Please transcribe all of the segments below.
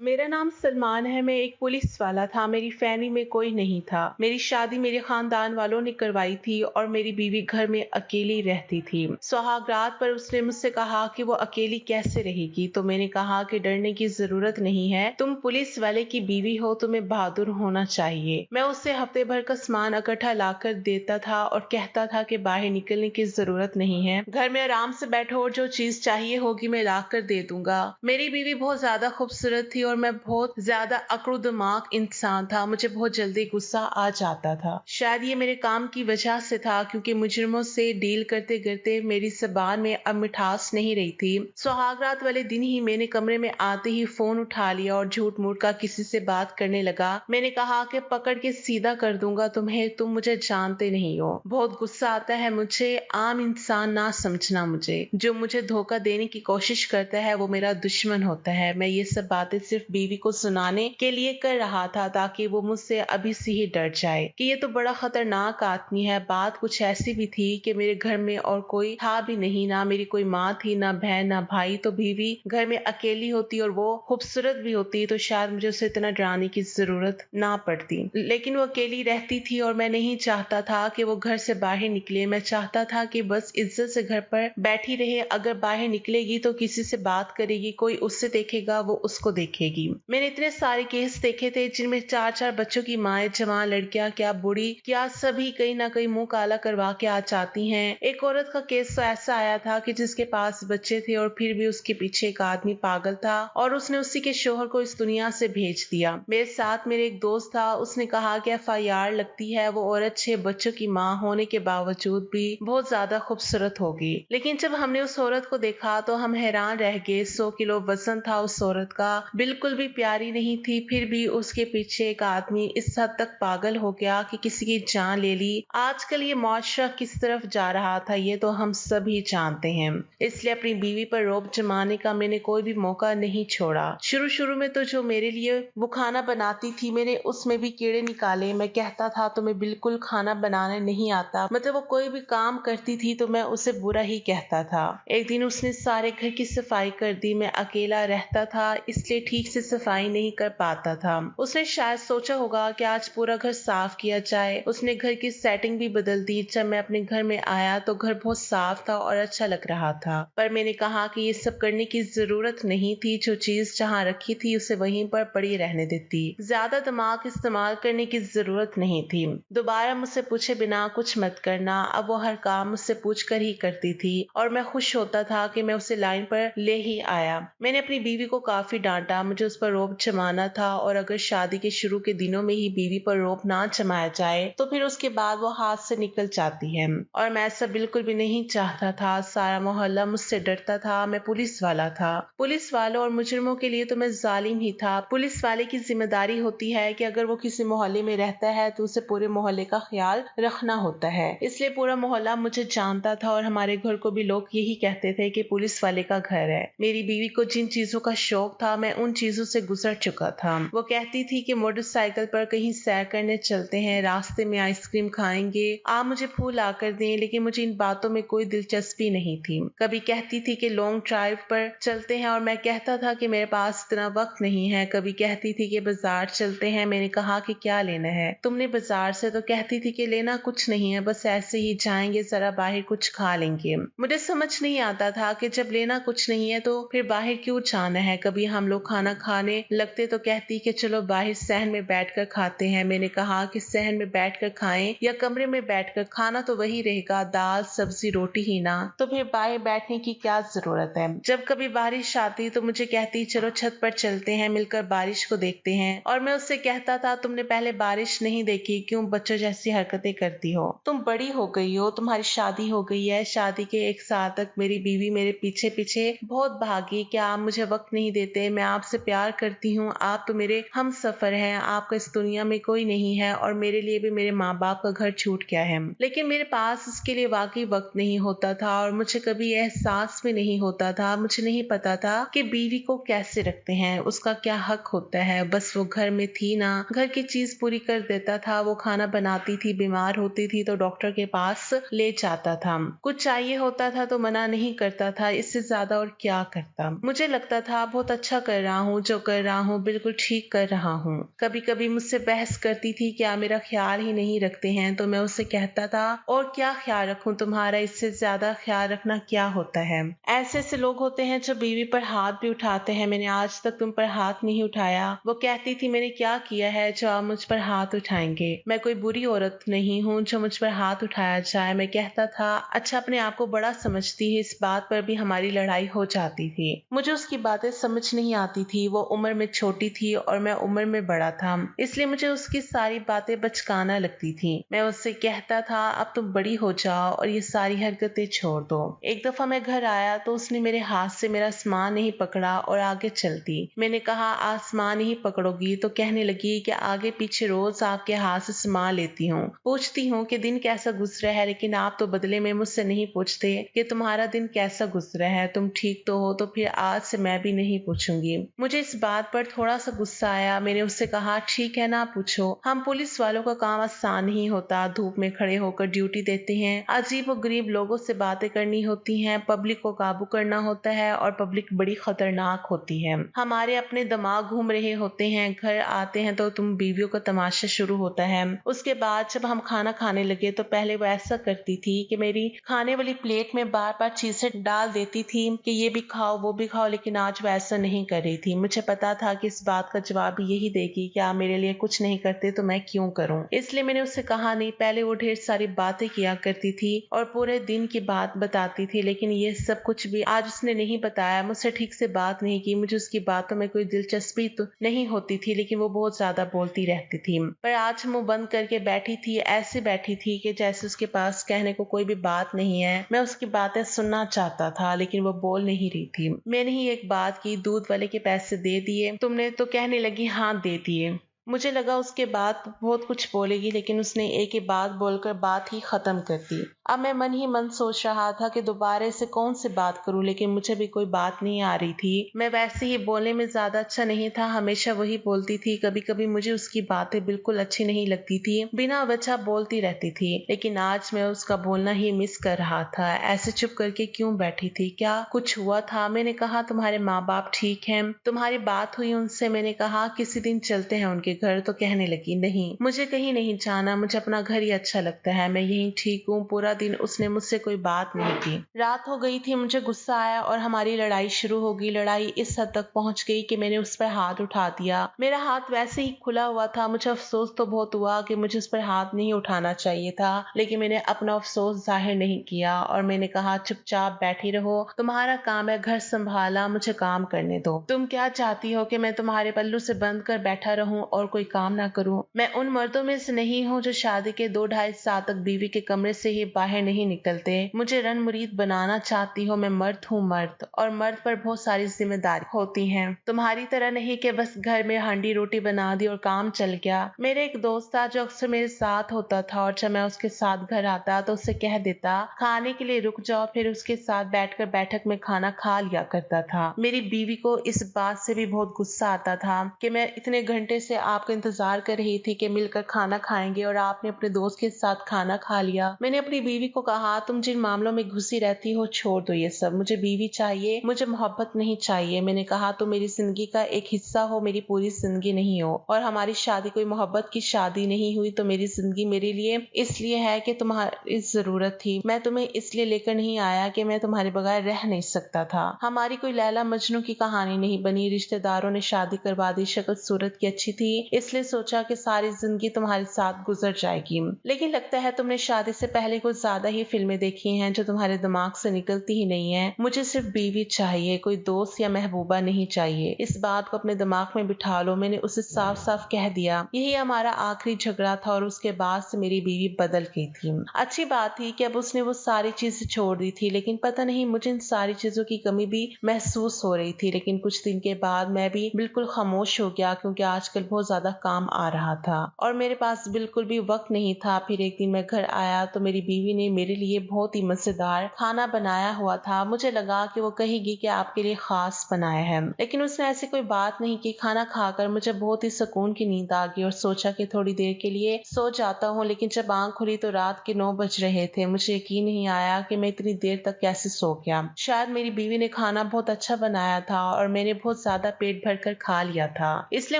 मेरा नाम सलमान है। मैं एक पुलिस वाला था। मेरी फैमिली में कोई नहीं था। मेरी शादी मेरे खानदान वालों ने करवाई थी और मेरी बीवी घर में अकेली रहती थी। सुहागरात पर उसने मुझसे कहा कि वो अकेली कैसे रहेगी, तो मैंने कहा कि डरने की जरूरत नहीं है, तुम पुलिस वाले की बीवी हो, तुम्हें बहादुर होना चाहिए। मैं उससे हफ्ते भर का सामान इकट्ठा लाकर देता था और कहता था कि बाहर निकलने की जरूरत नहीं है, घर में आराम से बैठो और जो चीज चाहिए होगी मैं ला कर दे दूंगा। मेरी बीवी बहुत ज्यादा खूबसूरत थी और मैं बहुत ज्यादा अकड़ो दिमाग इंसान था। मुझे बहुत जल्दी गुस्सा आ जाता था। शायद ये मेरे काम की वजह से था, क्योंकि मुजरिमों से डील करते करते मेरी जबान में अब मिठास नहीं रही थी। सुहागरात वाले दिन ही मैंने कमरे में आते ही फोन उठा लिया और झूठ मूठ का किसी से बात करने लगा। मैंने कहा कि पकड़ के सीधा कर दूंगा तुम्हें, तुम मुझे जानते नहीं हो। बहुत गुस्सा आता है मुझे। आम इंसान ना समझना मुझे। जो मुझे धोखा देने की कोशिश करता है वो मेरा दुश्मन होता है। मैं ये सब बातें सिर्फ बीवी को सुनाने के लिए कर रहा था, ताकि वो मुझसे अभी से ही डर जाए कि ये तो बड़ा खतरनाक आदमी है। बात कुछ ऐसी भी थी कि मेरे घर में और कोई था भी नहीं, ना मेरी कोई माँ थी, ना बहन, ना भाई। तो बीवी घर में अकेली होती और वो खूबसूरत भी होती तो शायद मुझे उसे इतना डराने की जरूरत ना पड़ती। लेकिन वो अकेली रहती थी और मैं नहीं चाहता था कि वो घर से बाहर निकले। मैं चाहता था कि बस इज्जत से घर पर बैठी रहे। अगर बाहर निकलेगी तो किसी से बात करेगी, कोई उससे देखेगा, वो उसको देखेगी। मैंने इतने सारे केस देखे थे जिनमें 4-4 बच्चों की माएं, जवान लड़कियां, क्या बूढ़ी, क्या सभी कहीं ना कहीं मुंह काला करवा के आ जाती हैं। एक औरत का केस तो ऐसा आया था कि जिसके पास बच्चे थे और फिर भी उसके पीछे एक आदमी पागल था और उसने उसी के शोहर को इस दुनिया से भेज दिया। मेरे साथ मेरे एक दोस्त था, उसने कहा कि FIR लगती है। वो औरत 6 बच्चों की माँ होने के बावजूद भी बहुत ज्यादा खूबसूरत होगी। लेकिन जब हमने उस औरत को देखा तो हम हैरान रह गए। 100 किलो वजन था उस औरत का, बिल्कुल भी प्यारी नहीं थी। फिर भी उसके पीछे एक आदमी इस हद तक पागल हो गया कि किसी की जान ले ली। आजकल ये मुआशरा किस तरफ जा रहा था ये तो हम सभी जानते हैं। इसलिए अपनी बीवी पर रौब जमाने का मैंने कोई भी मौका नहीं छोड़ा। शुरू शुरू में तो जो मेरे लिए वो खाना बनाती थी, मैंने उसमें भी कीड़े निकाले। मैं कहता था तुम्हें बिल्कुल खाना बनाने नहीं आता। मतलब वो कोई भी काम करती थी तो मैं उसे बुरा ही कहता था। एक दिन उसने सारे घर की सफाई कर दी। मैं अकेला रहता था इसलिए ठीक से सफाई नहीं कर पाता था। उसने शायद सोचा होगा कि आज पूरा घर साफ किया जाए। उसने घर की सेटिंग भी बदल दी। जब मैं अपने घर में आया तो घर बहुत साफ था और अच्छा लग रहा था, पर मैंने कहा कि ये सब करने की जरूरत नहीं थी। जो चीज जहाँ रखी थी उसे वहीं पर पड़ी रहने देती। ज्यादा दिमाग इस्तेमाल करने की जरूरत नहीं थी। दोबारा मुझसे पूछे बिना कुछ मत करना। अब वो हर काम मुझसे पूछ कर ही करती थी और मैं खुश होता था कि मैं उसे लाइन पर ले ही आया। मैंने अपनी बीवी को काफी डांटा। मुझे उस पर रौब जमाना था और अगर शादी के शुरू के दिनों में ही बीवी पर रौब ना जमाया जाए तो फिर उसके बाद वो हाथ से निकल जाती है, और मैं ऐसा बिल्कुल भी नहीं चाहता था। सारा मोहल्ला मुझसे डरता था। मैं पुलिस वाला था। पुलिस वालों और मुजरिमों के लिए तो मैं जालिम ही था। पुलिस वाले की जिम्मेदारी होती है कि अगर वो किसी मोहल्ले में रहता है तो उसे पूरे मोहल्ले का ख्याल रखना होता है। इसलिए पूरा मोहल्ला मुझे जानता था और हमारे घर को भी लोग यही कहते थे कि पुलिस वाले का घर है। मेरी बीवी को जिन चीजों का शौक था मैं उन चीजों से गुजर चुका था। वो कहती थी कि मोटरसाइकिल पर कहीं सैर करने चलते हैं, रास्ते में आइसक्रीम खाएंगे, आप मुझे फूल आकर दें। लेकिन मुझे इन बातों में कोई दिलचस्पी नहीं थी। कभी कहती थी कि लॉन्ग ड्राइव पर चलते हैं और मैं कहता था कि मेरे पास इतना वक्त नहीं है। कभी कहती थी कि बाजार चलते हैं। मैंने कहा कि क्या लेना है तुमने बाजार से? तो कहती थी कि लेना कुछ नहीं है, बस ऐसे ही जाएंगे, जरा बाहर कुछ खा लेंगे। मुझे समझ नहीं आता था कि जब लेना कुछ नहीं है तो फिर बाहर क्यों जाना है। कभी हम लोग खाना खाने लगते तो कहती कि चलो बाहर सहन में बैठकर खाते हैं। मैंने कहा कि सहन में बैठकर खाएं या कमरे में बैठकर, खाना तो वही रहेगा, दाल सब्जी रोटी ही ना, तो फिर बाहर बैठने की क्या जरूरत है। जब कभी बारिश आती तो मुझे कहती चलो छत पर चलते हैं, मिलकर बारिश को देखते हैं। और मैं उससे कहता था तुमने पहले बारिश नहीं देखी, क्यों बच्चों जैसी हरकतें करती हो? तुम बड़ी हो गई हो, तुम्हारी शादी हो गई है। शादी के 1 साल तक मेरी बीवी मेरे पीछे पीछे बहुत भागी कि आप मुझे वक्त नहीं देते, मैं आपसे प्यार करती हूँ, आप तो मेरे हम सफर हैं, आपका इस दुनिया में कोई नहीं है और मेरे लिए भी मेरे माँ बाप का घर छूट गया है। लेकिन मेरे पास उसके लिए वाकई वक्त नहीं होता था और मुझे कभी एहसास भी नहीं होता था। मुझे नहीं पता था कि बीवी को कैसे रखते हैं, उसका क्या हक होता है। बस वो घर में थी ना, घर की चीज पूरी कर देता था। वो खाना बनाती थी, बीमार होती थी तो डॉक्टर के पास ले जाता था, कुछ चाहिए होता था तो मना नहीं करता था। इससे ज्यादा और क्या करता। मुझे लगता था बहुत अच्छा कर रहा हूँ, हूँ, जो कर रहा हूँ बिल्कुल ठीक कर रहा हूँ। कभी कभी मुझसे बहस करती थी कि आप मेरा ख्याल ही नहीं रखते हैं, तो मैं उससे कहता था और क्या ख्याल रखूं तुम्हारा, इससे ज्यादा ख्याल रखना क्या होता है। ऐसे ऐसे लोग होते हैं जो बीवी पर हाथ भी उठाते हैं। मैंने आज तक तुम पर हाथ नहीं उठाया। वो कहती थी मैंने क्या किया है जो आप मुझ पर हाथ उठाएंगे। मैं कोई बुरी औरत नहीं हूँ जो मुझ पर हाथ उठाया जाए। मैं कहता था अच्छा अपने आप को बड़ा समझती है। इस बात पर भी हमारी लड़ाई हो जाती थी। मुझे उसकी बातें समझ नहीं आती थी। वो उम्र में छोटी थी और मैं उम्र में बड़ा था, इसलिए मुझे उसकी सारी बातें बचकाना लगती थी। मैं उससे कहता था अब तुम बड़ी हो जाओ और ये सारी हरकतें छोड़ दो। एक दफा मैं घर आया तो उसने मेरे हाथ से मेरा सामान नहीं पकड़ा और आगे चलती। मैंने कहा आज सामान नहीं पकड़ोगी तो कहने लगी कि आगे पीछे रोज आपके हाथ से सामान लेती हूँ, पूछती हूँ कि दिन कैसा गुजरा है, लेकिन आप तो बदले में मुझसे नहीं पूछते कि तुम्हारा दिन कैसा गुजरा है, तुम ठीक तो हो। तो फिर आज से मैं भी नहीं पूछूंगी। मुझे इस बात पर थोड़ा सा गुस्सा आया। मैंने उससे कहा ठीक है ना पूछो, हम पुलिस वालों का काम आसान नहीं होता। धूप में खड़े होकर ड्यूटी देते हैं, अजीब और गरीब लोगों से बातें करनी होती हैं, पब्लिक को काबू करना होता है और पब्लिक बड़ी खतरनाक होती है। हमारे अपने दिमाग घूम रहे होते हैं। घर आते हैं तो तुम बीवियों का तमाशा शुरू होता है। उसके बाद जब हम खाना खाने लगे तो पहले वो ऐसा करती थी कि मेरी खाने वाली प्लेट में बार बार चीजें डाल देती थी कि ये भी खाओ वो भी खाओ, लेकिन आज वो ऐसा नहीं कर रही थी। मुझे पता था कि इस बात का जवाब यही देगी कि आप मेरे लिए कुछ नहीं करते तो मैं क्यों करूं। इसलिए मैंने उससे कहा नहीं। पहले वो ढेर सारी बातें किया करती थी और पूरे दिन की बात बताती थी, लेकिन ये सब कुछ भी आज उसने नहीं बताया। मुझसे ठीक से बात नहीं की। मुझे उसकी बातों में कोई दिलचस्पी तो नहीं होती थी, लेकिन वो बहुत ज्यादा बोलती रहती थी। पर आज मुंह बंद करके बैठी थी, ऐसे बैठी थी कि जैसे उसके पास कहने को कोई भी बात नहीं है। मैं उसकी बातें सुनना चाहता था लेकिन वो बोल नहीं रही थी। मैंने ही एक बात की, दूध वाले के पैसे दे दिए तुमने? तो कहने लगी हाँ दे दिए। मुझे लगा उसके बाद बहुत कुछ बोलेगी, लेकिन उसने एक ही बात बोलकर बात ही खत्म कर दी। अब मैं मन ही मन सोच रहा था कि दोबारा से कौन सी बात करूं, लेकिन मुझे भी कोई बात नहीं आ रही थी। मैं वैसे ही बोलने में ज्यादा अच्छा नहीं था, हमेशा वही बोलती थी। कभी कभी मुझे उसकी बातें बिल्कुल अच्छी नहीं लगती थी, बिना वजह बोलती रहती थी। लेकिन आज मैं उसका बोलना ही मिस कर रहा था। ऐसे चुप करके क्यों बैठी थी? क्या कुछ हुआ था? मैंने कहा तुम्हारे माँ बाप ठीक हैं? तुम्हारी बात हुई उनसे? मैंने कहा किसी दिन चलते हैं उनके घर। तो कहने लगी नहीं, मुझे कहीं नहीं जाना, मुझे अपना घर ही अच्छा लगता है, मैं यहीं ठीक हूँ। पूरा दिन उसने मुझसे कोई बात नहीं की। रात हो गई थी, मुझे गुस्सा आया और हमारी लड़ाई शुरू हो गई। लड़ाई इस हद तक पहुंच गई कि मैंने उस पर हाथ उठा दिया। मेरा हाथ वैसे ही खुला हुआ था। मुझे अफसोस तो बहुत हुआ कि मुझे उस पर हाथ नहीं उठाना चाहिए था, लेकिन मैंने अपना अफसोस जाहिर नहीं किया और मैंने कहा चुपचाप बैठी रहो, तुम्हारा काम है घर संभाला, मुझे काम करने दो। तुम क्या चाहती हो कि मैं तुम्हारे पल्लू से बंद कर बैठा रहूं और कोई काम ना करूं? मैं उन मर्दों में से नहीं हूं जो शादी के 2-2.5 साल तक बीवी के कमरे से ही बाहर नहीं निकलते। मुझे रन मुरीद बनाना चाहती हो? मैं मर्द हूँ मर्द, और मर्द पर बहुत सारी जिम्मेदारी होती हैं। तुम्हारी तरह नहीं कि बस घर में हांडी रोटी बना दी और काम चल गया। मेरे एक दोस्त था जो अक्सर मेरे साथ होता था और जब मैं उसके साथ घर आता तो उससे कह देता खाने के लिए रुक जाओ, फिर उसके साथ बैठकर बैठक में खाना खा लिया करता था। मेरी बीवी को इस बात से भी बहुत गुस्सा आता था कि मैं इतने घंटे से आपका इंतजार कर रही थी कि मिलकर खाना खाएंगे और आपने अपने दोस्त के साथ खाना खा लिया। मैंने अपनी बीवी को कहा तुम जिन मामलों में घुसी रहती हो छोड़ दो ये सब, मुझे बीवी चाहिए, मुझे मोहब्बत नहीं चाहिए। मैंने कहा तुम मेरी जिंदगी का एक हिस्सा हो, मेरी पूरी जिंदगी नहीं हो, और हमारी शादी कोई मोहब्बत की शादी नहीं हुई। तो मेरी जिंदगी मेरे लिए इसलिए है कि तुम्हारी जरूरत थी। मैं तुम्हें इसलिए लेकर नहीं आया कि मैं तुम्हारे बगैर रह नहीं सकता था। हमारी कोई लैला मजनू की कहानी नहीं बनी। रिश्तेदारों ने शादी करवा दी, शक्ल सूरत की अच्छी थी, इसलिए सोचा कि सारी जिंदगी तुम्हारे साथ गुजर जाएगी। लेकिन लगता है तुमने शादी से पहले कुछ ज्यादा ही फिल्में देखी हैं जो तुम्हारे दिमाग से निकलती ही नहीं है। मुझे सिर्फ बीवी चाहिए, कोई दोस्त या महबूबा नहीं चाहिए। इस बात को अपने दिमाग में बिठा लो। मैंने उसे साफ साफ कह दिया। यही हमारा आखिरी झगड़ा था और उसके बाद से मेरी बीवी बदल गई थी। अच्छी बात थी कि अब उसने वो सारी चीजें छोड़ दी थी, लेकिन पता नहीं मुझे इन सारी चीजों की कमी भी महसूस हो रही थी। लेकिन कुछ दिन के बाद मैं भी बिल्कुल खामोश हो गया, क्योंकि आजकल बहुत ज्यादा काम आ रहा था और मेरे पास बिल्कुल भी वक्त नहीं था। फिर एक दिन मैं घर आया तो मेरी बीवी ने मेरे लिए बहुत ही मजेदार खाना बनाया हुआ था। मुझे लगा कि वो कहेगी कि आपके लिए खास बनाया है, लेकिन उसने ऐसी कोई बात नहीं की। खाना खाकर मुझे बहुत ही सुकून की नींद आ गई और सोचा कि थोड़ी देर के लिए सो जाता हूँ, लेकिन जब आंख खुली तो रात के 9 बज रहे थे। मुझे यकीन नहीं आया कि मैं इतनी देर तक कैसे सो गया। शायद मेरी बीवी ने खाना बहुत अच्छा बनाया था और मैंने बहुत ज्यादा पेट भर कर खा लिया था, इसलिए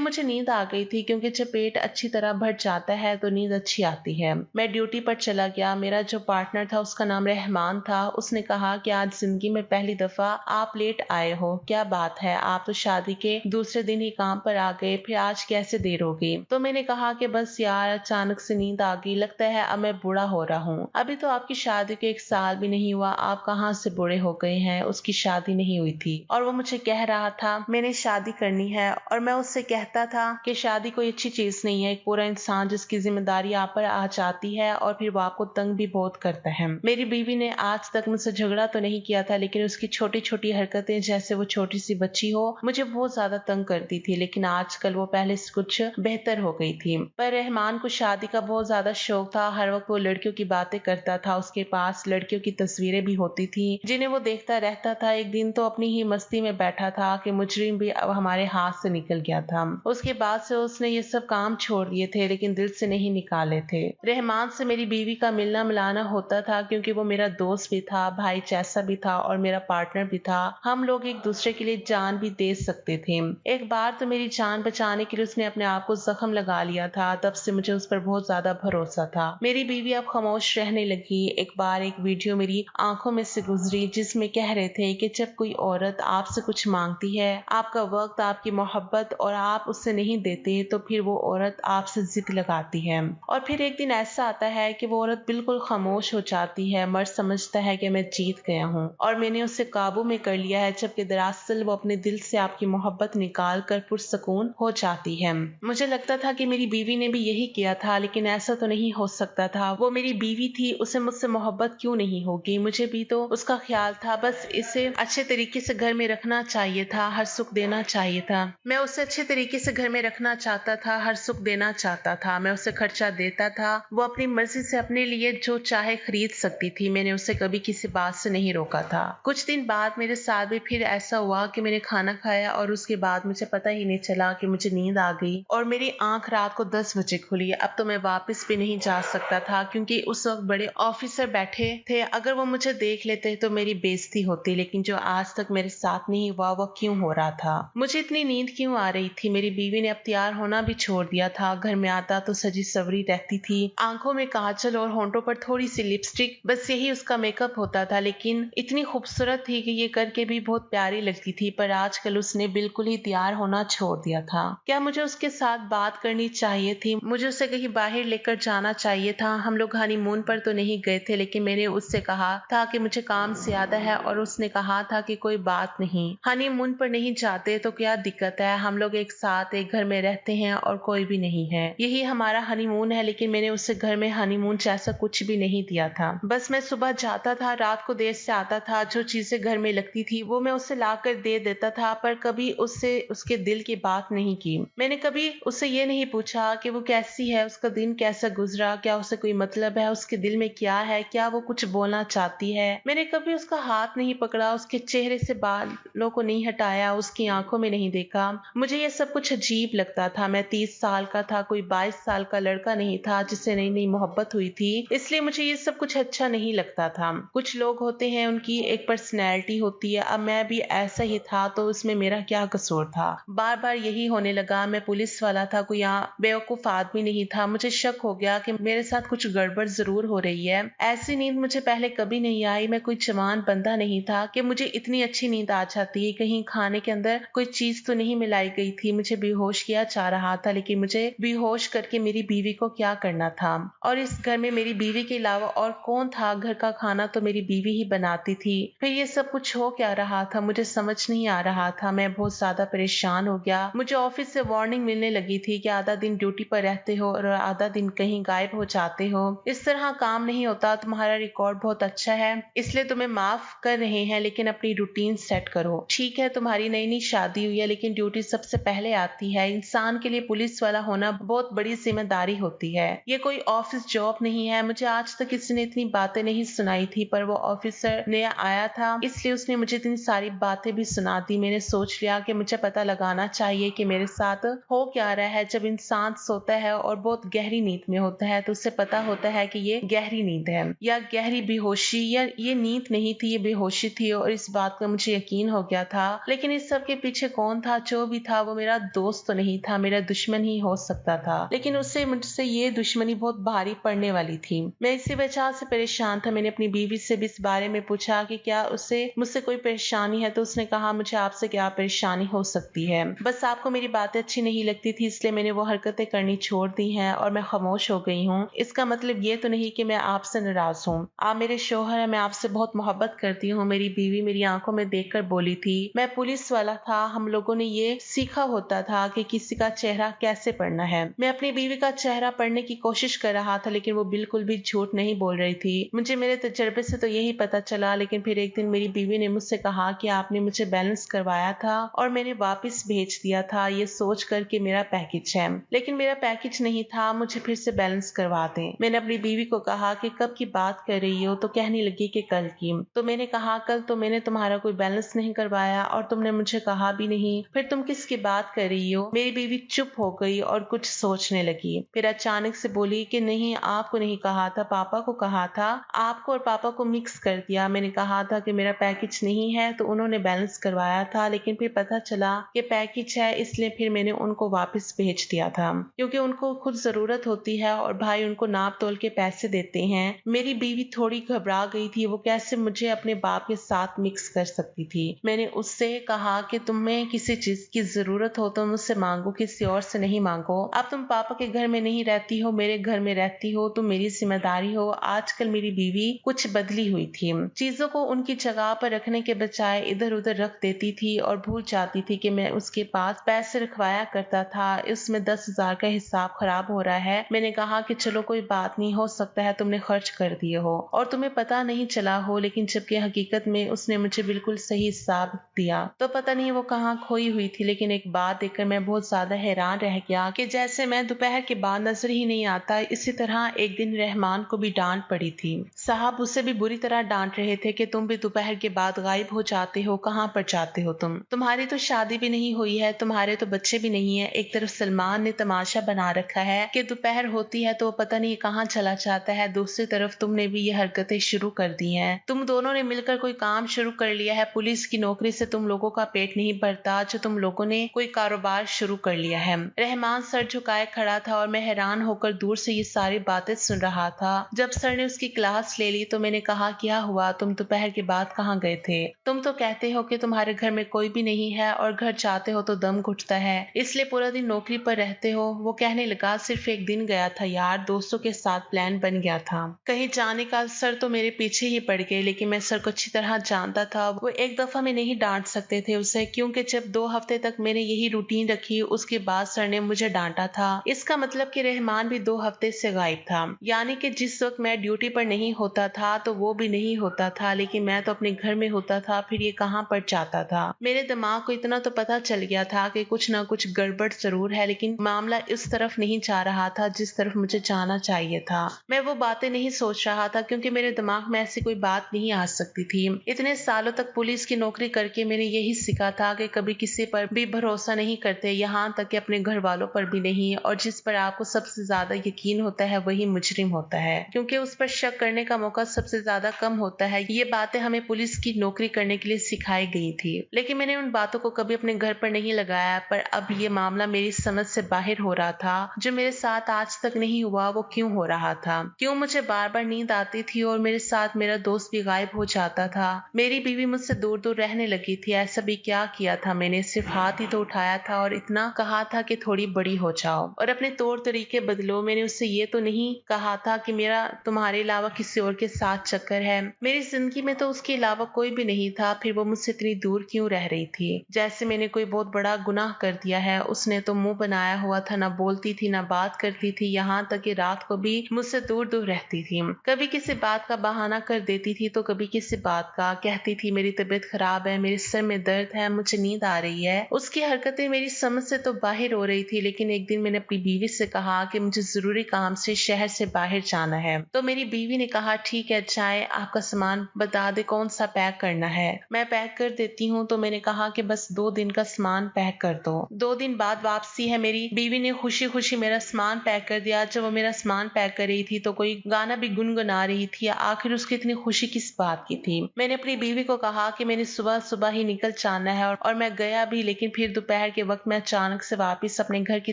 मुझे नींद आ गई थी, क्योंकि जब पेट अच्छी तरह भर जाता है तो नींद अच्छी आती है। मैं ड्यूटी पर चला गया। मेरा जो पार्टनर था उसका नाम रहमान था। उसने कहा कि आज जिंदगी में पहली दफा आप लेट आए हो, क्या बात है? आप तो शादी के दूसरे दिन ही काम पर आ गए, फिर आज कैसे देर हो गई? तो मैंने कहा कि बस यार अचानक से नींद आ गई, लगता है अब मैं बूढ़ा हो रहा हूँ। अभी तो आपकी शादी को 1 साल भी नहीं हुआ, आप कहाँ से बूढ़े हो गए हैं? उसकी शादी नहीं हुई थी और वो मुझे कह रहा था मैंने शादी करनी है, और मैं उससे कहता था कि शादी कोई अच्छी चीज नहीं है। एक पूरा इंसान जिसकी जिम्मेदारी आप पर आ जाती है और फिर वो आपको तंग भी बहुत करता है। मेरी बीवी ने आज तक मुझसे झगड़ा तो नहीं किया था, लेकिन उसकी छोटी छोटी हरकतें जैसे वो छोटी सी बच्ची हो मुझे बहुत ज्यादा तंग करती थी, लेकिन आजकल वो पहले से कुछ बेहतर हो गई थी। पर रहमान को शादी का बहुत ज्यादा शौक था। हर वक्त वो लड़कियों की बातें करता था। उसके पास लड़कियों की तस्वीरें भी होती थी जिन्हें वो देखता रहता था। एक दिन तो अपनी ही मस्ती में बैठा था कि मुजरिम भी अब हमारे हाथ से निकल गया था। उसके बाद से उसने ये सब काम छोड़ दिए थे, लेकिन दिल से नहीं निकाले थे। रहमान से मेरी बीवी का मिलना मिलाना होता था, क्योंकि वो मेरा दोस्त भी था, भाई जैसा भी था और मेरा पार्टनर भी था। हम लोग एक दूसरे के लिए जान भी दे सकते थे। एक बार तो मेरी जान बचाने के लिए उसने अपने आप को जख्म लगा लिया था। तब से मुझे उस पर बहुत ज्यादा भरोसा था। मेरी बीवी अब खामोश रहने लगी। एक बार एक वीडियो मेरी आंखों में से गुजरी जिसमें कह रहे थे कि जब कोई औरत आपसे कुछ मांगती है, आपका वक्त, आपकी मोहब्बत, और आप उससे नहीं देते, तो फिर वो औरत आपसे जिद लगाती है। और फिर एक दिन ऐसा आता है कि वो औरत बिल्कुल खामोश हो जाती है। मर्द समझता है कि मैं जीत गया हूँ और मैंने उसे काबू में कर लिया है, जबकि दरअसल वो अपने दिल से आपकी मोहब्बत निकाल कर पुरसकून हो जाती है। मुझे लगता था कि मेरी बीवी ने भी यही किया था, लेकिन ऐसा तो नहीं हो सकता था। वो मेरी बीवी थी, उसे मुझसे मोहब्बत क्यों नहीं होगी? मुझे भी तो उसका ख्याल था। बस इसे अच्छे तरीके से घर में रखना चाहिए था, हर सुख देना चाहिए था। मैं उसे अच्छे तरीके से घर में रखना चाहता था, हर सुख देना चाहता था। मैं उसे खर्चा देता था, वो अपनी मर्जी से अपने लिए जो चाहे खरीद सकती थी। मैंने उसे कभी किसी बात से नहीं रोका था। कुछ दिन बाद मेरे साथ भी फिर ऐसा हुआ कि मैंने खाना खाया और उसके बाद मुझे पता ही नहीं चला कि मुझे नींद आ गई और मेरी आंख रात को 10 बजे खुली। अब तो मैं वापस भी नहीं जा सकता था, क्योंकि उस वक्त बड़े ऑफिसर बैठे थे। अगर वो मुझे देख लेते तो मेरी बेइज्जती होती, लेकिन जो आज तक मेरे साथ नहीं हुआ वो क्यों हो रहा था? मुझे इतनी नींद क्यों आ रही थी? मेरी बीवी ने अब तैयार होना भी छोड़ दिया था। घर में आता तो सजी सवरी रहती थी, आंखों में काजल और होंठों पर थोड़ी सी लिपस्टिक, बस यही उसका मेकअप होता था। लेकिन इतनी खूबसूरत थी कि ये करके भी बहुत प्यारी लगती थी। पर आजकल उसने बिल्कुल ही तैयार होना छोड़ दिया था। क्या मुझे उसके साथ बात करनी चाहिए थी? मुझे उसे कहीं बाहर लेकर जाना चाहिए था। हम लोग हनीमून पर तो नहीं गए थे, लेकिन मैंने उससे कहा था कि मुझे काम से ज्यादा है और उसने कहा था कि कोई बात नहीं, हनीमून पर नहीं जाते तो क्या दिक्कत है? हम लोग एक साथ एक घर में रहते हैं और कोई भी नहीं है, यही हमारा हनीमून है। लेकिन मैंने उसे घर में हनीमून जैसा कुछ भी नहीं दिया था। बस मैं सुबह जाता था, रात को देर से आता था, जो चीजें घर में लगती थी वो मैं उसे लाकर दे देता था, पर कभी उससे उसके दिल की बात नहीं की। मैंने कभी उससे ये नहीं पूछा कि वो कैसी है, उसका दिन कैसा गुजरा, क्या उसे कोई मतलब है, उसके दिल में क्या है, क्या वो कुछ बोलना चाहती है। मैंने कभी उसका हाथ नहीं पकड़ा, उसके चेहरे से बालों को नहीं हटाया, उसकी आंखों में नहीं देखा। मुझे ये सब कुछ अजीब लगता था। मैं 30 साल का था, कोई 22 साल का लड़का नहीं था जिससे नई नई मोहब्बत हुई थी, इसलिए मुझे ये सब कुछ अच्छा नहीं लगता था। कुछ लोग होते हैं, उनकी एक पर्सनैलिटी होती है। अब मैं भी ऐसा ही था, तो उसमें मेरा क्या कसूर था? बार बार यही होने लगा। मैं पुलिस वाला था, कोई यहाँ बेवकूफ आदमी नहीं था। मुझे शक हो गया कि मेरे साथ कुछ गड़बड़ जरूर हो रही है। ऐसी नींद मुझे पहले कभी नहीं आई। मैं कोई जवान बंदा नहीं था कि मुझे इतनी अच्छी नींद आ जाती है। कहीं खाने के अंदर कोई चीज तो नहीं मिलाई गई थी? मुझे बेहोश किया जा रहा था, लेकिन मुझे बेहोश करके मेरी बीवी को क्या करना था? और इस घर में मेरी बीवी के अलावा और कौन था? घर का खाना तो मेरी बीवी ही बनाती थी। फिर ये सब कुछ हो क्या रहा था? मुझे समझ नहीं आ रहा था। मैं बहुत ज्यादा परेशान हो गया। मुझे ऑफिस से वार्निंग मिलने लगी थी कि आधा दिन ड्यूटी पर रहते हो और आधा दिन कहीं गायब हो जाते हो। इस तरह काम नहीं होता। तुम्हारा रिकॉर्ड बहुत अच्छा है, इसलिए तुम्हें माफ कर रहे हैं, लेकिन अपनी रूटीन सेट करो। ठीक है, तुम्हारी नई नई शादी हुई है, लेकिन ड्यूटी सबसे पहले आती है। इंसान इंसान के लिए पुलिस वाला होना बहुत बड़ी जिम्मेदारी होती है। ये कोई ऑफिस जॉब नहीं है। मुझे आज तक किसी ने इतनी बातें नहीं सुनाई थी, पर वो ऑफिसर नया आया था, इसलिए उसने मुझे इतनी सारी बातें भी सुना दी। मैंने सोच लिया कि मुझे पता लगाना चाहिए कि मेरे साथ हो क्या रहा है। जब इंसान सोता है और बहुत गहरी नींद में होता है तो उसे पता होता है कि ये गहरी नींद है या गहरी बेहोशी, या ये नींद नहीं थी, ये बेहोशी थी, और इस बात का मुझे यकीन हो गया था। लेकिन इस सब के पीछे कौन था? जो भी था वो मेरा दोस्त तो नहीं था, मेरा दुश्मन ही हो सकता था। लेकिन उससे मुझसे ये दुश्मनी बहुत भारी पड़ने वाली थी। मैं इसी वजह से परेशान था। मैंने अपनी बीवी से भी इस बारे में पूछा कि क्या उसे मुझसे कोई परेशानी है, तो उसने कहा मुझे आपसे क्या परेशानी हो सकती है, बस आपको मेरी बातें अच्छी नहीं लगती थी इसलिए मैंने वो हरकतें करनी छोड़ दी हैं और मैं खामोश हो गई हूँ। इसका मतलब ये तो नहीं कि मैं आपसे नाराज हूँ। आप मेरे शोहर हैं, मैं आपसे बहुत मोहब्बत करती हूँ। मेरी बीवी मेरी आंखों में देखकर बोली थी। मैं पुलिस वाला था, हम लोगों ने ये सीखा होता था कि किसी का चेहरा कैसे पढ़ना है। मैं अपनी बीवी का चेहरा पढ़ने की कोशिश कर रहा था, लेकिन वो बिल्कुल भी झूठ नहीं बोल रही थी। मुझे मेरे तजर्बे से तो यही पता चला, लेकिन फिर एक दिन मेरी बीवी ने मुझसे कहा कि आपने मुझे बैलेंस करवाया था और मैंने वापस भेज दिया था, ये सोच कर कि मेरा पैकेज है, लेकिन मेरा पैकेज नहीं था, मुझे फिर से बैलेंस करवा दें। मैंने अपनी बीवी को कहा कि कब की बात कर रही हो, तो कहने लगी कि कल की। तो मैंने कहा कल तो मैंने तुम्हारा कोई बैलेंस नहीं करवाया और तुमने मुझे कहा भी नहीं, फिर तुम किसकी बात कर रही हो? मेरी बीवी चुप हो गई और कुछ सोचने लगी। फिर अचानक से बोली कि नहीं, आपको नहीं कहा था, पापा को कहा था, आपको और पापा को मिक्स कर दिया। मैंने कहा था कि मेरा पैकेज नहीं है, तो उन्होंने बैलेंस करवाया था, लेकिन फिर पता चला कि पैकेज है, इसलिए फिर मैंने उनको वापस भेज दिया था, क्योंकि उनको खुद जरूरत होती है और भाई उनको नाप तोल के पैसे देते हैं। मेरी बीवी थोड़ी घबरा गई थी, वो कैसे मुझे अपने बाप के साथ मिक्स कर सकती थी। मैंने उससे कहा कि तुम्हें किसी चीज की जरूरत हो तो मुझसे मांगो, किसी और से नहीं मांगो। अब तुम पापा के घर में नहीं रहती हो, मेरे घर में रहती हो, तुम मेरी जिम्मेदारी हो। आजकल मेरी बीवी कुछ बदली हुई थी, चीजों को उनकी जगह पर रखने के बजाय इधर उधर रख देती थी और भूल जाती थी कि मैं उसके पास पैसे रखवाया करता था। इसमें 10,000 का हिसाब खराब हो रहा है। मैंने कहा कि चलो कोई बात नहीं, हो सकता है तुमने खर्च कर दिए हो और तुम्हें पता नहीं चला हो, लेकिन जबकि हकीकत में उसने मुझे बिल्कुल सही हिसाब दिया। तो पता नहीं वो कहाँ खोई हुई थी। लेकिन एक बात देखकर मैं बहुत ज्यादा हैरान रह गया कि जैसे मैं दोपहर के बाद नजर ही नहीं आता, इसी तरह एक दिन रहमान को भी डांट पड़ी थी। साहब उसे भी बुरी तरह डांट रहे थे कि तुम भी दोपहर के बाद गायब हो जाते हो, कहाँ पर जाते हो तुम? तुम्हारी तो शादी भी नहीं हुई है, तुम्हारे तो बच्चे भी नहीं है। एक तरफ सलमान ने तमाशा बना रखा है कि दोपहर होती है तो वो पता नहीं कहाँ चला जाता है, दूसरी तरफ तुमने भी ये हरकतें शुरू कर दी हैं। तुम दोनों ने मिलकर कोई काम शुरू कर लिया है। पुलिस की नौकरी से तुम लोगों का पेट नहीं भरता, जो तुम लोगों ने कोई कारोबार शुरू कर लिया है। रहमान सर झुकाए खड़ा था और मैं हैरान होकर दूर से ये सारी बातें सुन रहा था। जब सर ने उसकी क्लास ले ली तो मैंने कहा क्या हुआ, तुम दोपहर के बाद कहाँ गए थे? तुम तो कहते हो कि तुम्हारे घर में कोई भी नहीं है और घर जाते हो तो दम घुटता है, इसलिए पूरा दिन नौकरी पर रहते हो। वो कहने लगा सिर्फ एक दिन गया था यार, दोस्तों के साथ प्लान बन गया था कहीं जाने का। सर तो मेरे पीछे ही पड़ गए, लेकिन मैं सर को अच्छी तरह जानता था। वो एक दफा में नहीं डांट सकते थे उसे, क्योंकि जब 2 हफ्ते तक मैंने यही रूटीन रखी, उसके बाद सर ने मुझे डांटा था। इसका मतलब कि रहमान भी 2 हफ्ते से गायब था, यानी कि जिस वक्त मैं ड्यूटी पर नहीं होता था तो वो भी नहीं होता था, लेकिन मैं तो अपने घर में होता था। फिर ये कहाँ पर जाता था? मेरे दिमाग को इतना तो पता चल गया था कि कुछ ना कुछ गड़बड़ जरूर है, लेकिन मामला इस तरफ नहीं जा रहा था जिस तरफ मुझे जाना चाहिए था। मैं वो बातें नहीं सोच रहा था क्योंकि मेरे दिमाग में ऐसी कोई बात नहीं आ सकती थी। इतने सालों तक पुलिस की नौकरी करके मैंने यही सीखा था कि कभी किसी पर भी भरोसा नहीं करते, यहाँ तक कि अपने घर वालों पर भी नहीं। और जिस पर आपको सबसे ज्यादा यकीन होता है वही मुजरिम होता है, क्योंकि उस पर शक करने का मौका सबसे ज्यादा कम होता है। ये बातें हमें पुलिस की नौकरी करने के लिए सिखाई गई थी, लेकिन मैंने उन बातों को कभी अपने घर पर नहीं लगाया। पर अब ये मामला मेरी समझ से बाहर हो रहा था। जो मेरे साथ आज तक नहीं हुआ वो क्यों हो रहा था? क्यों मुझे बार बार नींद आती थी और मेरे साथ मेरा दोस्त भी गायब हो जाता था? मेरी बीवी मुझसे दूर दूर रहने लगी थी। ऐसा भी क्या किया था मैंने? सिर्फ हाथ ही तो उठाया था और इतना कहा था कि थोड़ी बड़ी हो जाओ और अपने तौर तरीके बदलो। मैंने उससे ये तो नहीं कहा था कि मेरा तुम्हारे अलावा किसी और के साथ चक्कर है। मेरी जिंदगी में तो उसके अलावा कोई भी नहीं था, फिर वो मुझसे इतनी दूर क्यों रह रही थी? जैसे मैंने कोई बहुत बड़ा गुनाह कर दिया है। उसने तो मुंह बनाया हुआ था, ना बोलती थी ना बात करती थी, यहाँ तक कि रात को भी मुझसे दूर दूर रहती थी। कभी किसी बात का बहाना कर देती थी तो कभी किसी बात का। कहती थी मेरी तबीयत खराब है, मेरे सर में दर्द है, मुझे नींद आ रही है। उसकी हरकतें मेरी समझ से तो तो बाहर हो रही थी, लेकिन एक दिन मैंने अपनी बीवी से कहा कि मुझे जरूरी काम से शहर से बाहर जाना है। तो मेरी बीवी ने कहा ठीक है, चाहे आपका सामान बता दे कौन सा पैक करना है, मैं पैक कर देती हूँ। तो मैंने कहा कि बस 2 दिन का सामान पैक कर दो। 2 दिन बाद वापसी है। मेरी बीवी ने खुशी खुशी मेरा सामान पैक कर दिया। जब वो मेरा सामान पैक कर रही थी तो कोई गाना भी गुनगुना रही थी। आखिर उसकी इतनी खुशी किस बात की थी। मैंने अपनी बीवी को कहा कि मैंने सुबह सुबह ही निकल जाना है और मैं गया भी, लेकिन फिर दोपहर के वक्त मैं अचानक से वापस अपने घर की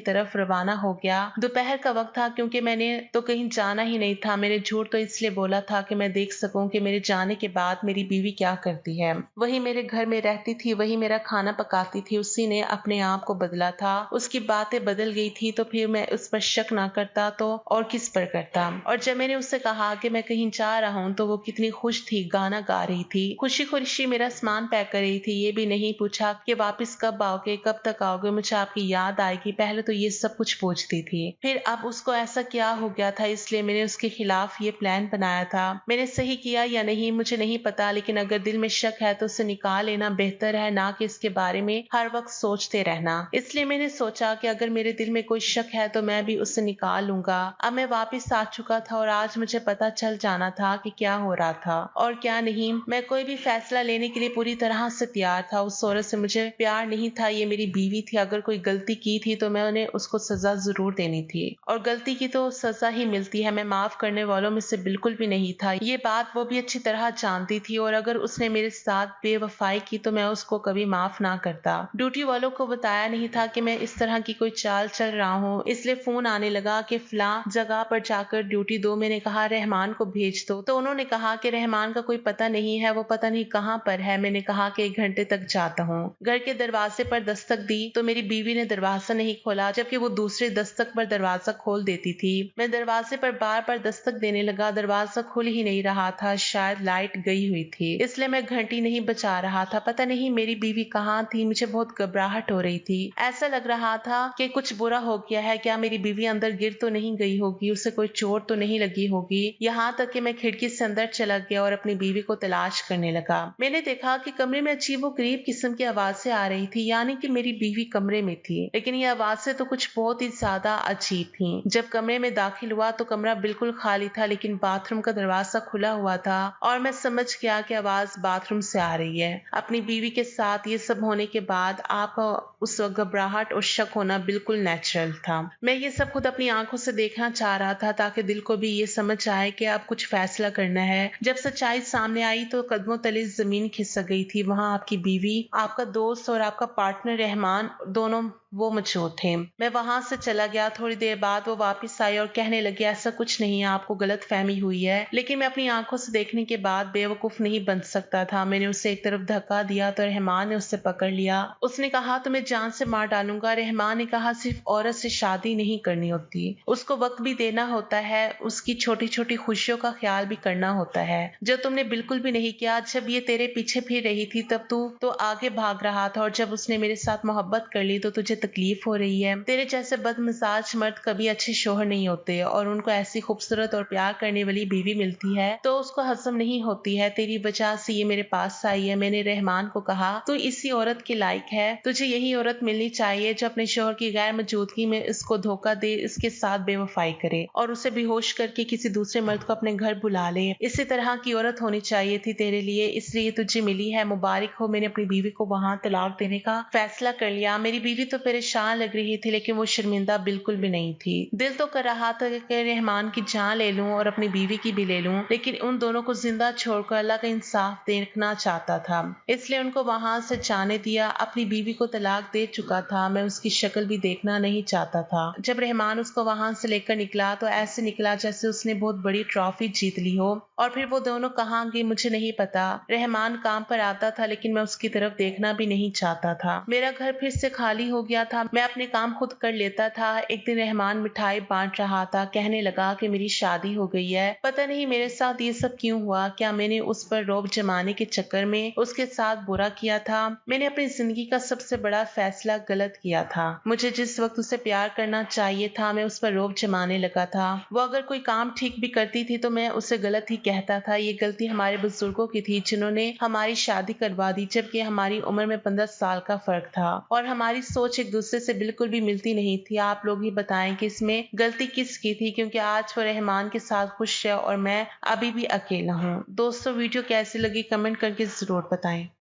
तरफ रवाना हो गया। दोपहर का वक्त था, क्योंकि मैंने तो कहीं जाना ही नहीं था। मैंने झूठ तो इसलिए बोला था कि मैं देख सकूं कि मेरे जाने के बाद मेरी बीवी क्या करती है। वही मेरे घर में रहती थी, वही मेरा खाना पकाती थी। उसी ने अपने आप को बदला था, उसकी बातें बदल गई थी। तो फिर मैं उस पर शक ना करता तो और किस पर करता। और जब मैंने उससे कहा कि मैं कहीं जा रहा हूँ तो वो कितनी खुश थी, गाना गा रही थी, खुशी खुशी मेरा सामान पैक कर रही थी। ये भी नहीं पूछा कि वापस कब आओगे, कब तक आओगे, मुझे आपकी याद आएगी, पहले तो ये सब कुछ पूछती थी। फिर अब उसको ऐसा क्या हो गया था, इसलिए मैंने उसके खिलाफ ये प्लान बनाया था। मैंने सही किया या नहीं मुझे नहीं पता, लेकिन अगर दिल में शक है तो उसे निकाल लेना बेहतर है, ना कि इसके बारे में हर वक्त सोचते रहना। इसलिए मैंने सोचा कि अगर मेरे दिल में कोई शक है तो मैं भी उसे निकाल लूंगा। अब मैं वापस आ चुका था और आज मुझे पता चल जाना था कि क्या हो रहा था और क्या नहीं। मैं कोई भी फैसला लेने के लिए पूरी तरह से तैयार था। उस औरत से मुझे प्यार नहीं था, ये मेरी बीवी थी। अगर कोई गलती की थी तो मैं उन्हें उसको सजा जरूर देनी थी, और गलती की तो सजा ही मिलती है। मैं माफ करने वालों में से बिल्कुल भी नहीं था। ये बात वो भी अच्छी तरह जानती थी, और अगर उसने मेरे साथ बेवफाई की तो मैं उसको कभी माफ ना करता। ड्यूटी वालों को बताया नहीं था कि मैं इस तरह की कोई चाल चल रहा हूँ, इसलिए फोन आने लगा कि फला जगह पर जाकर ड्यूटी दो। मैंने कहा रहमान को भेज दो, तो उन्होंने कहा कि रहमान का कोई पता नहीं है, वो पता नहीं कहाँ पर है। मैंने कहा कि 1 घंटे तक जाता हूँ। घर के दरवाजे पर दस्तक दी तो मेरी बीवी ने दरवाजा नहीं खोला, जबकि वो दूसरे दस्तक पर दरवाजा खोल देती थी। मैं दरवाजे पर बार बार दस्तक देने लगा, दरवाजा खुल ही नहीं रहा था। शायद लाइट गई हुई थी, इसलिए मैं घंटी नहीं बजा रहा था। पता नहीं मेरी बीवी कहाँ थी, मुझे बहुत घबराहट हो रही थी। ऐसा लग रहा था कि कुछ बुरा हो गया है। क्या मेरी बीवी अंदर गिर तो नहीं गई होगी, उसे कोई चोट तो नहीं लगी होगी। यहाँ तक कि मैं खिड़की से अंदर चला गया और अपनी बीवी को तलाश करने लगा। मैंने देखा कि कमरे में अजीबोगरीब किस्म की आवाजें आ रही थी, यानी कि मेरी बीवी कमरे में थी, लेकिन ये आवाजें तो कुछ बहुत ही ज्यादा अजीब थी। जब कमरे में दाखिल हुआ तो कमरा बिल्कुल खाली था, लेकिन बाथरूम का दरवाजा खुला हुआ था और मैं समझ गया कि आवाज बाथरूम से आ रही है। अपनी बीवी के साथ ये सब होने के बाद आप उस वक्त घबराहट और शक होना बिल्कुल नेचुरल था। मैं ये सब खुद अपनी आंखों से देखना चाह रहा था, ताकि दिल को भी ये समझ आए कि अब कुछ फैसला करना है। जब सच्चाई सामने आई तो कदमों तले जमीन खिसक गई थी। वहां आपकी बीवी, आपका दोस्त और आपका पार्टनर रहमान, दोनों वो मौजूद थे। मैं वहां से चला गया। थोड़ी देर बाद वो वापस आए और कहने लगे ऐसा कुछ नहीं है, आपको गलत फहमी हुई है। लेकिन मैं अपनी आंखों से देखने के बाद बेवकूफ नहीं बन सकता था। मैंने उसे एक तरफ धक्का दिया तो रहमान ने उसे पकड़ लिया। उसने कहा तुम्हें जान से मार डालूंगा। रहमान ने कहा सिर्फ औरत से शादी नहीं करनी होती, उसको वक्त भी देना होता है, उसकी छोटी छोटी खुशियों का ख्याल भी करना होता है, जो तुमने बिल्कुल भी नहीं किया। जब ये तेरे पीछे फिर रही थी तब तू तो आगे भाग रहा था, और जब उसने मेरे साथ मोहब्बत कर ली तो तुझे तकलीफ हो रही है। तेरे जैसे बदमिजाज मर्द कभी अच्छे शोहर नहीं होते, और उनको ऐसी खूबसूरत और प्यार करने वाली बीवी मिलती है तो उसको हजम नहीं होती है। तेरी वजह से ये मेरे पास आई है। मैंने रहमान को कहा तू इसी औरत के लायक है, तुझे यही औरत मिलनी चाहिए जो अपने शोहर की गैर मौजूदगी में इसको धोखा दे, इसके साथ बेवफाई करे और उसे बेहोश करके किसी दूसरे मर्द को अपने घर बुला ले। इसी तरह की औरत होनी चाहिए थी तेरे लिए, इसलिए तुझे मिली है। मुबारक हो। मैंने अपनी बीवी को वहां तलाक देने का फैसला कर लिया। मेरी बीवी तो परेशान लग रही थी, लेकिन वो शर्मिंदा बिल्कुल भी नहीं थी। दिल तो कर रहा था कि रहमान की जान ले लूं और अपनी बीवी की भी ले लूं, लेकिन उन दोनों को जिंदा छोड़कर अल्लाह का इंसाफ देखना चाहता था, इसलिए उनको वहां से जाने दिया। अपनी बीवी को तलाक दे चुका था, मैं उसकी शक्ल भी देखना नहीं चाहता था। जब रहमान उसको वहां से लेकर निकला तो ऐसे निकला जैसे उसने बहुत बड़ी ट्रॉफी जीत ली हो, और फिर वो दोनों कहाँ गए मुझे नहीं पता। रहमान काम पर आता था, लेकिन मैं उसकी तरफ देखना भी नहीं चाहता था। मेरा घर फिर से खाली हो गया था, मैं अपने काम खुद कर लेता था। एक दिन रहमान मिठाई बांट रहा था, कहने लगा कि मेरी शादी हो गई है। पता नहीं मेरे साथ ये सब क्यों हुआ, क्या मैंने उस पर रौब जमाने के चक्कर में उसके साथ बुरा किया था। मैंने अपनी जिंदगी का सबसे बड़ा फैसला गलत किया था। मुझे जिस वक्त उसे प्यार करना चाहिए था मैं उस पर रौब जमाने लगा था। वो अगर कोई काम ठीक भी करती थी तो मैं उसे गलत ही कहता था। ये गलती हमारे बुजुर्गों की थी जिन्होंने हमारी शादी करवा दी, जबकि हमारी उम्र में 15 साल का फर्क था और हमारी सोच एक एक दूसरे से बिल्कुल भी मिलती नहीं थी। आप लोग ही बताएं कि इसमें गलती किसकी थी, क्योंकि आज वो रहमान के साथ खुश है और मैं अभी भी अकेला हूँ। दोस्तों वीडियो कैसी लगी कमेंट करके जरूर बताएं।